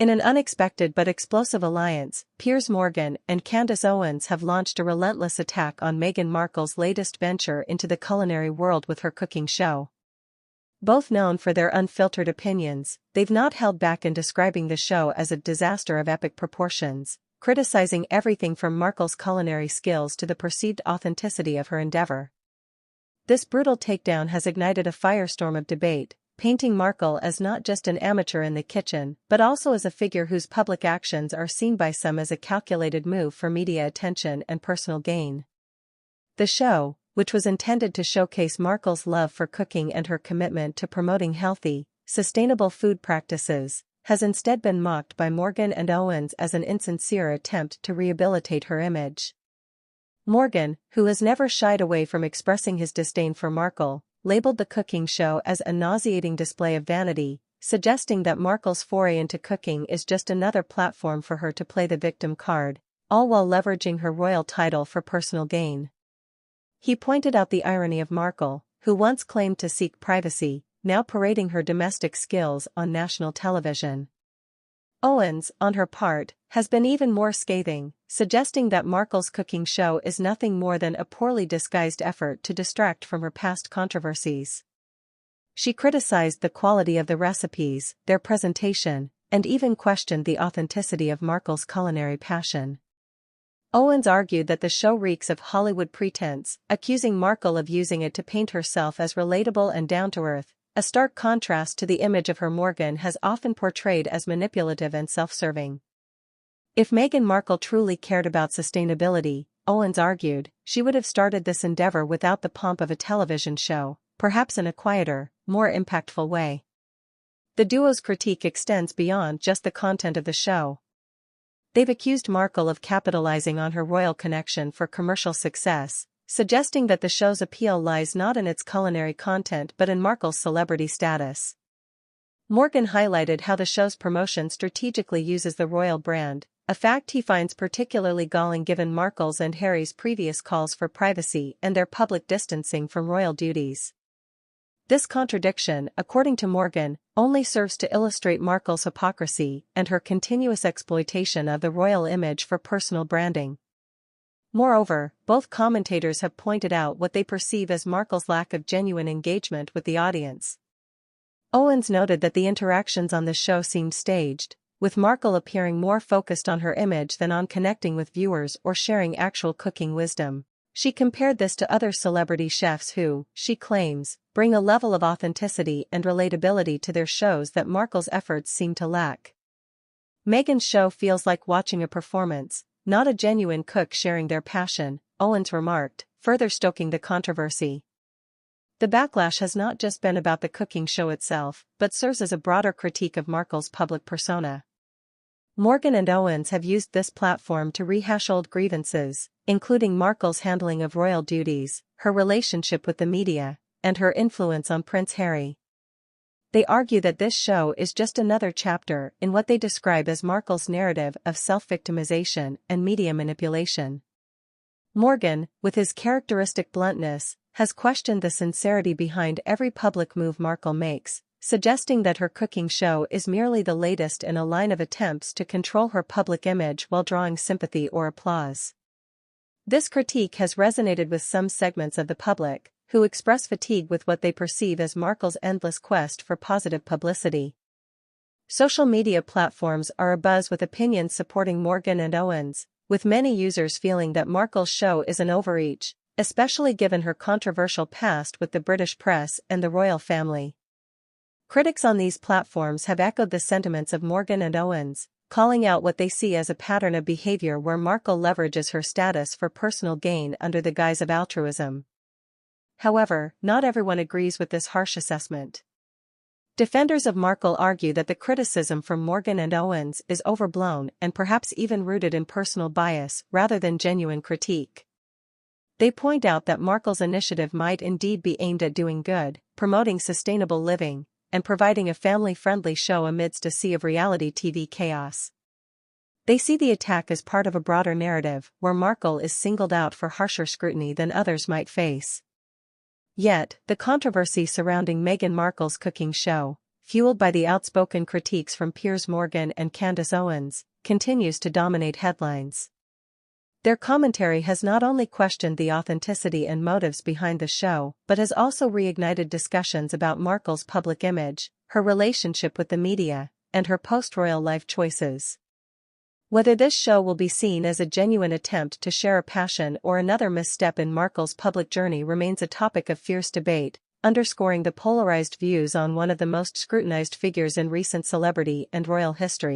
In an unexpected but explosive alliance, Piers Morgan and Candace Owens have launched a relentless attack on Meghan Markle's latest venture into the culinary world with her cooking show. Both known for their unfiltered opinions, they've not held back in describing the show as a disaster of epic proportions, criticizing everything from Markle's culinary skills to the perceived authenticity of her endeavor. This brutal takedown has ignited a firestorm of debate, painting Markle as not just an amateur in the kitchen, but also as a figure whose public actions are seen by some as a calculated move for media attention and personal gain. The show, which was intended to showcase Markle's love for cooking and her commitment to promoting healthy, sustainable food practices, has instead been mocked by Morgan and Owens as an insincere attempt to rehabilitate her image. Morgan, who has never shied away from expressing his disdain for Markle, labeled the cooking show as a nauseating display of vanity, suggesting that Markle's foray into cooking is just another platform for her to play the victim card, all while leveraging her royal title for personal gain. He pointed out the irony of Markle, who once claimed to seek privacy, now parading her domestic skills on national television. Owens, on her part, has been even more scathing, suggesting that Markle's cooking show is nothing more than a poorly disguised effort to distract from her past controversies. She criticized the quality of the recipes, their presentation, and even questioned the authenticity of Markle's culinary passion. Owens argued that the show reeks of Hollywood pretense, accusing Markle of using it to paint herself as relatable and down-to-earth, a stark contrast to the image of her Morgan has often portrayed as manipulative and self-serving. If Meghan Markle truly cared about sustainability, Owens argued, she would have started this endeavor without the pomp of a television show, perhaps in a quieter, more impactful way. The duo's critique extends beyond just the content of the show. They've accused Markle of capitalizing on her royal connection for commercial success, suggesting that the show's appeal lies not in its culinary content but in Markle's celebrity status. Morgan highlighted how the show's promotion strategically uses the royal brand, a fact he finds particularly galling given Markle's and Harry's previous calls for privacy and their public distancing from royal duties. This contradiction, according to Morgan, only serves to illustrate Markle's hypocrisy and her continuous exploitation of the royal image for personal branding. Moreover, both commentators have pointed out what they perceive as Markle's lack of genuine engagement with the audience. Owens noted that the interactions on the show seemed staged, with Markle appearing more focused on her image than on connecting with viewers or sharing actual cooking wisdom. She compared this to other celebrity chefs who, she claims, bring a level of authenticity and relatability to their shows that Markle's efforts seem to lack. Meghan's show feels like watching a performance, not a genuine cook sharing their passion, Owens remarked, further stoking the controversy. The backlash has not just been about the cooking show itself, but serves as a broader critique of Markle's public persona. Morgan and Owens have used this platform to rehash old grievances, including Markle's handling of royal duties, her relationship with the media, and her influence on Prince Harry. They argue that this show is just another chapter in what they describe as Markle's narrative of self-victimization and media manipulation. Morgan, with his characteristic bluntness, has questioned the sincerity behind every public move Markle makes, suggesting that her cooking show is merely the latest in a line of attempts to control her public image while drawing sympathy or applause. This critique has resonated with some segments of the public, who express fatigue with what they perceive as Markle's endless quest for positive publicity. Social media platforms are abuzz with opinions supporting Morgan and Owens, with many users feeling that Markle's show is an overreach, especially given her controversial past with the British press and the royal family. Critics on these platforms have echoed the sentiments of Morgan and Owens, calling out what they see as a pattern of behavior where Markle leverages her status for personal gain under the guise of altruism. However, not everyone agrees with this harsh assessment. Defenders of Markle argue that the criticism from Morgan and Owens is overblown and perhaps even rooted in personal bias rather than genuine critique. They point out that Markle's initiative might indeed be aimed at doing good, promoting sustainable living, and providing a family-friendly show amidst a sea of reality TV chaos. They see the attack as part of a broader narrative where Markle is singled out for harsher scrutiny than others might face. Yet, the controversy surrounding Meghan Markle's cooking show fueled by the outspoken critiques from Piers Morgan and Candace Owens, continues to dominate headlines. Their commentary has not only questioned the authenticity and motives behind the show, but has also reignited discussions about Markle's public image, her relationship with the media, and her post-royal life choices. Whether this show will be seen as a genuine attempt to share a passion or another misstep in Markle's public journey remains a topic of fierce debate, underscoring the polarized views on one of the most scrutinized figures in recent celebrity and royal history.